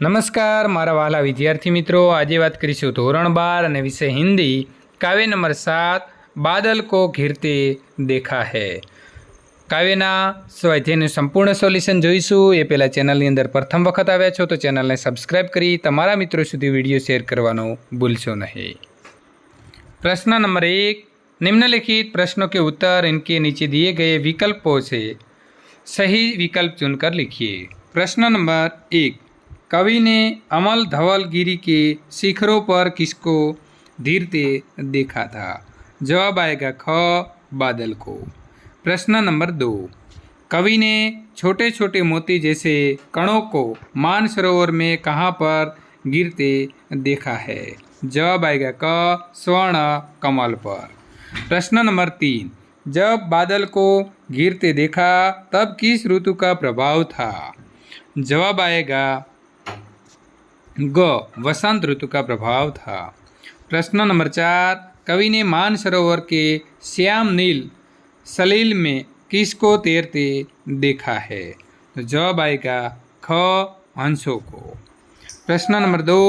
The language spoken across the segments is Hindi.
નમસ્કાર મારા વહાલા વિદ્યાર્થી મિત્રો, આજે વાત કરીશું ધોરણ 12 અને વિષય હિન્દી, કાવ્ય નંબર 7 બાદલ કો ઘેરતે દેખા હૈ. કાવ્યના સ્વાધ્યાયનું સંપૂર્ણ સોલ્યુશન જોઈશું. એ પહેલાં ચેનલની અંદર પ્રથમ વખત આવ્યા છો તો ચેનલને સબસ્ક્રાઈબ કરી તમારા મિત્રો સુધી વિડીયો શેર કરવાનો ભૂલશો નહીં. प्रश्न नंबर 1, निम्नलिखित प्रश्नों के उत्तर इनके नीचे दिए गए विकल्पों से सही विकल्प चुनकर लिखिए. प्रश्न नंबर 1, कवि ने अमल धवलगिरी के शिखरों पर किसको धीरते देखा था? जवाब आएगा ख, बादल को. प्रश्न नंबर 2, कवि ने छोटे छोटे मोती जैसे कणों को मानसरोवर में कहाँ पर गिरते देखा है? जवाब आएगा क, स्वर्ण कमल पर. प्रश्न नंबर 3, जब बादल को गिरते देखा तब किस ऋतु का प्रभाव था? जवाब आएगा ग, वसंत ऋतु का प्रभाव था. प्रश्न नंबर 4, कवि ने मानसरोवर के श्याम नील सलील में किसको तैरते देखा है? तो जवाब आएगा ख, हंसों को. प्रश्न नंबर 2,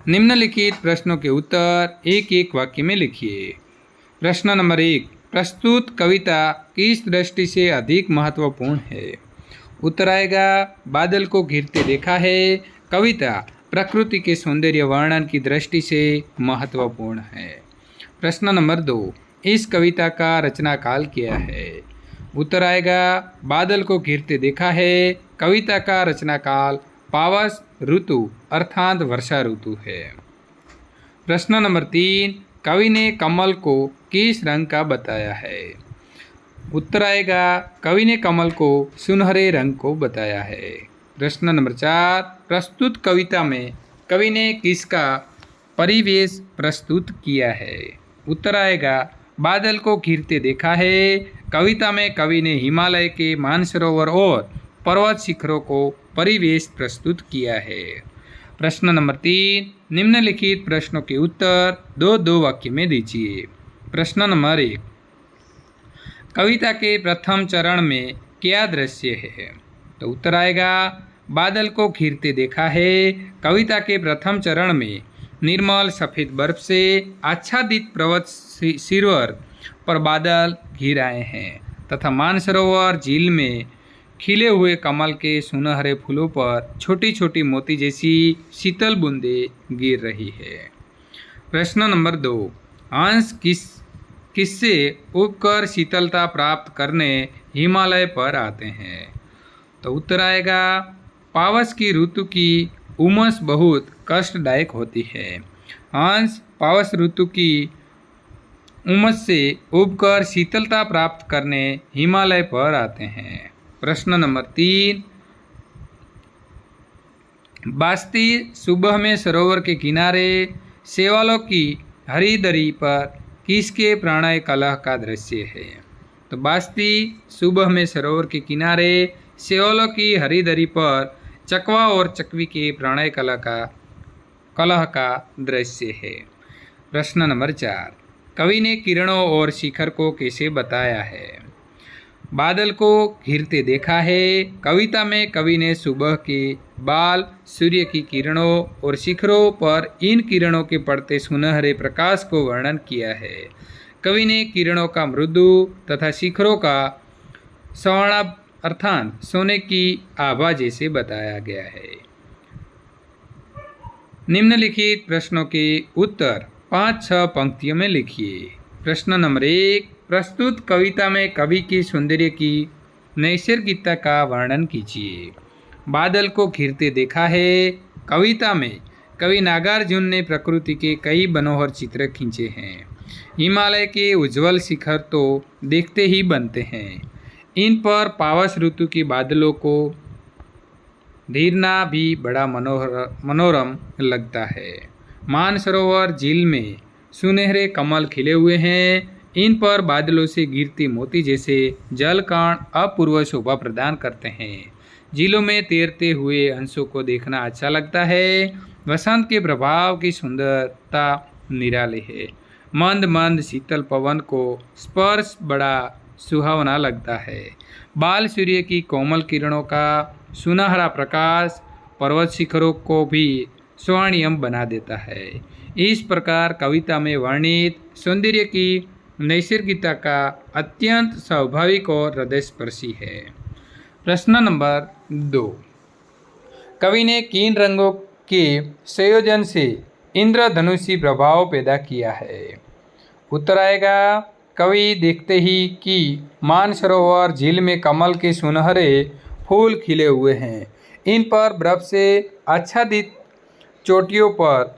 निम्नलिखित प्रश्नों के उत्तर एक एक वाक्य में लिखिए. प्रश्न नंबर 1, प्रस्तुत कविता किस दृष्टि से अधिक महत्वपूर्ण है? उत्तर आएगा बादल को घिरते देखा है कविता प्रकृति के सौंदर्य वर्णन की दृष्टि से महत्वपूर्ण है. प्रश्न नंबर 2, इस कविता का रचना काल क्या है? उत्तर आएगा बादल को घिरते देखा है कविता का रचना काल पावस ऋतु अर्थात वर्षा ऋतु है. प्रश्न नंबर 3, कवि ने कमल को किस रंग का बताया है? उत्तर आएगा कवि ने कमल को सुनहरे रंग को बताया है. प्रश्न नंबर 4, प्रस्तुत कविता में कवि ने किसका परिवेश प्रस्तुत किया है? उत्तर आएगा बादल को घिरते देखा है कविता में कवि ने हिमालय के मानसरोवर और पर्वत शिखरों को परिवेश प्रस्तुत किया है. प्रश्न नंबर 3, निम्नलिखित प्रश्नों के उत्तर दो दो वाक्य में दीजिए. प्रश्न नंबर 1, कविता के प्रथम चरण में क्या दृश्य है? तो उत्तर आएगा बादल को घिरते देखा है कविता के प्रथम चरण में निर्मल सफ़ेद बर्फ से आच्छादित पर्वत शिखर पर बादल घिर आए हैं तथा मानसरोवर झील में खिले हुए कमल के सुनहरे फूलों पर छोटी छोटी मोती जैसी शीतल बूंदें गिर रही है. प्रश्न नंबर 2, हंस किससे उपकर शीतलता प्राप्त करने हिमालय पर आते हैं? तो उत्तर आएगा पावस की ऋतु की उमस बहुत कष्टदायक होती है. हंस पावस ऋतु की उमस से उबकर शीतलता प्राप्त करने हिमालय पर आते हैं. प्रश्न नंबर 3, बास्ती सुबह में सरोवर के किनारे शैवालों की हरी दरी पर किसके प्रणय कलह का दृश्य है? तो बास्ती सुबह में सरोवर के किनारे शैवालों की हरी दरी पर चकवा और चकवी के प्रणय कलह का दृश्य है. प्रश्न नंबर 4, कवि ने किरणों और शिखर को कैसे बताया है? बादल को घिरते देखा है कविता में कवि ने सुबह के बाल सूर्य की किरणों और शिखरों पर इन किरणों के पड़ते सुनहरे प्रकाश को वर्णन किया है. कवि ने किरणों का मृदु तथा शिखरों का स्वर्ण अर्थात सोने की आभा जैसे बताया गया है. निम्नलिखित प्रश्नों के उत्तर 5-6 पंक्तियों में लिखिए. प्रश्न नंबर 1, प्रस्तुत कविता में कवि की सौंदर्य की नैसर्गिकता का वर्णन कीजिए. बादल को घिरते देखा है कविता में कवि नागार्जुन ने प्रकृति के कई मनोहर चित्र खींचे हैं. हिमालय के उज्ज्वल शिखर तो देखते ही बनते हैं. इन पर पावस ऋतु की बादलों को धीरना भी बड़ा मनोरम लगता है. मानसरोवर झील में सुनहरे कमल खिले हुए हैं. इन पर बादलों से गिरती मोती जैसे जलकण अपूर्व शोभा प्रदान करते हैं. झीलों में तैरते हुए हंसों को देखना अच्छा लगता है. वसंत के प्रभाव की सुंदरता निराली है. मंद मंद शीतल पवन को स्पर्श बड़ा सुहावना लगता है. बाल सूर्य की कोमल किरणों का सुनहरा प्रकाश पर्वत शिखरों को भी स्वर्णिम बना देता है। इस प्रकार कविता में वर्णित सौंदर्य की नैसर्गिकता का अत्यंत स्वाभाविक और हृदयस्पर्शी है। प्रश्न नंबर 2, कवि ने किन रंगों के संयोजन से इंद्रधनुषी प्रभाव पैदा किया है? उत्तर आएगा, कवि देखते ही कि मानसरोवर झील में कमल के सुनहरे फूल खिले हुए हैं। इन पर बर्फ से आच्छादित चोटियों पर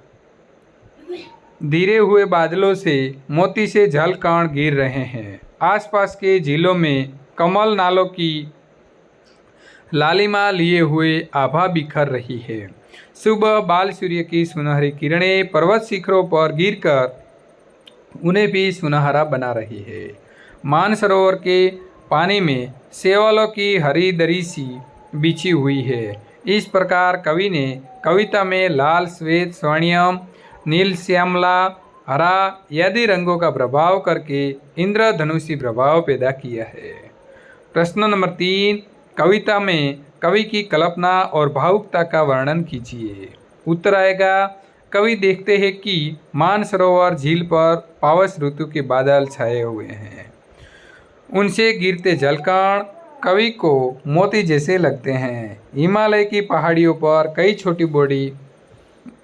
धीरे हुए बादलों से मोती से जलकण गिर रहे हैं। आसपास के झीलों में कमल नालों की लालिमा लिए हुए आभा बिखर रही है। सुबह बाल सूर्य की सुनहरी किरणें पर्वत शिखरों पर गिरकर उन्हें भी सुनहरा बना रही है। मानसरोवर के पानी में शैवालों की हरी दरी सी बिछी हुई है। इस प्रकार कवि ने कविता में लाल, श्वेत, स्वर्णिम, नील, श्यामला, हरा आदि रंगों का प्रभाव करके इंद्रधनुषी प्रभाव पैदा किया है। प्रश्न नंबर 3, कविता में कवि की कल्पना और भावुकता का वर्णन कीजिए। उत्तर आएगा, कवि देखते हैं कि मानसरोवर झील पर पावस ऋतु के बादल छाए हुए हैं। उनसे गिरते जलकण कवि को मोती जैसे लगते हैं। हिमालय की पहाड़ियों पर कई छोटी बड़ी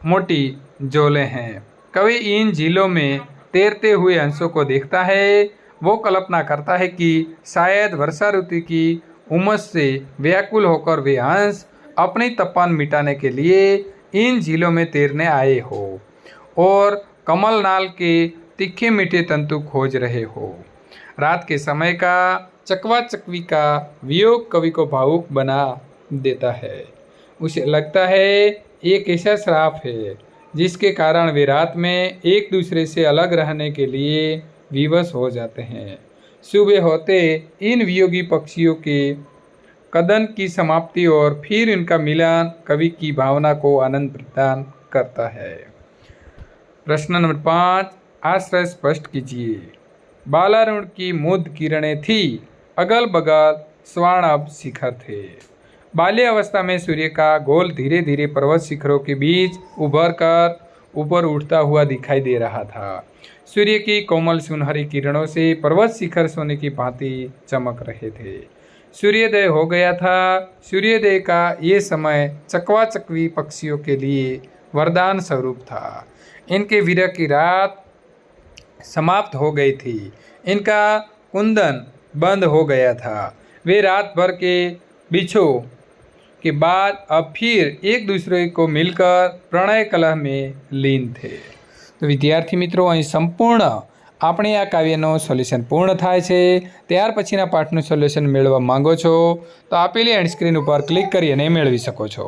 मोटी झोलें हैं। कवि इन झीलों में तैरते हुए हंसों को देखता है। वो कल्पना करता है कि शायद वर्षा ऋतु की उमस से व्याकुल होकर वे हंस अपनी तपन मिटाने के लिए इन झीलों में तैरने आए हो और कमल नाल के तीखे मीठे तंतु खोज रहे हो। रात के समय का चकवा चकवी का वियोग कवि को भावुक बना देता है। उसे लगता है एक ऐसा श्राप है जिसके कारण वे रात में एक दूसरे से अलग रहने के लिए विवश हो जाते हैं। सुबह होते इन वियोगी पक्षियों के कदन की समाप्ति और फिर इनका मिलन कवि की भावना को आनंद प्रदान करता है। प्रश्न नंबर 5, आश्रय स्पष्ट कीजिए। बालारुण की मुद किरणें थी, अगल बगल स्वर्णभ शिखर थे। बाल्य अवस्था में सूर्य का गोल धीरे धीरे पर्वत शिखरों के बीच उभर कर ऊपर उठता हुआ दिखाई दे रहा था। सूर्य की कोमल सुनहरी किरणों से पर्वत शिखर सोने की भांति चमक रहे थे। सूर्योदय हो गया था। सूर्योदय का ये समय चकवा चकवी पक्षियों के लिए वरदान स्वरूप था। इनके विरह की रात समाप्त हो गई थी। इनका कुंदन बंद हो गया था। वे रात भर के बिछो के बाद अब फिर एक दूसरे को मिलकर प्रणय कलह में लीन थे। तो विद्यार्थी मित्रों, અહીં સંપૂર્ણ આપણે આ કાવ્યનો સોલ્યુશન પૂર્ણ થાય છે। ત્યાર પછીના પાઠનું સોલ્યુશન મેળવવા માંગો છો તો આપેલી એન્ડ સ્ક્રીન ઉપર ક્લિક કરી અને મેળવી શકો છો।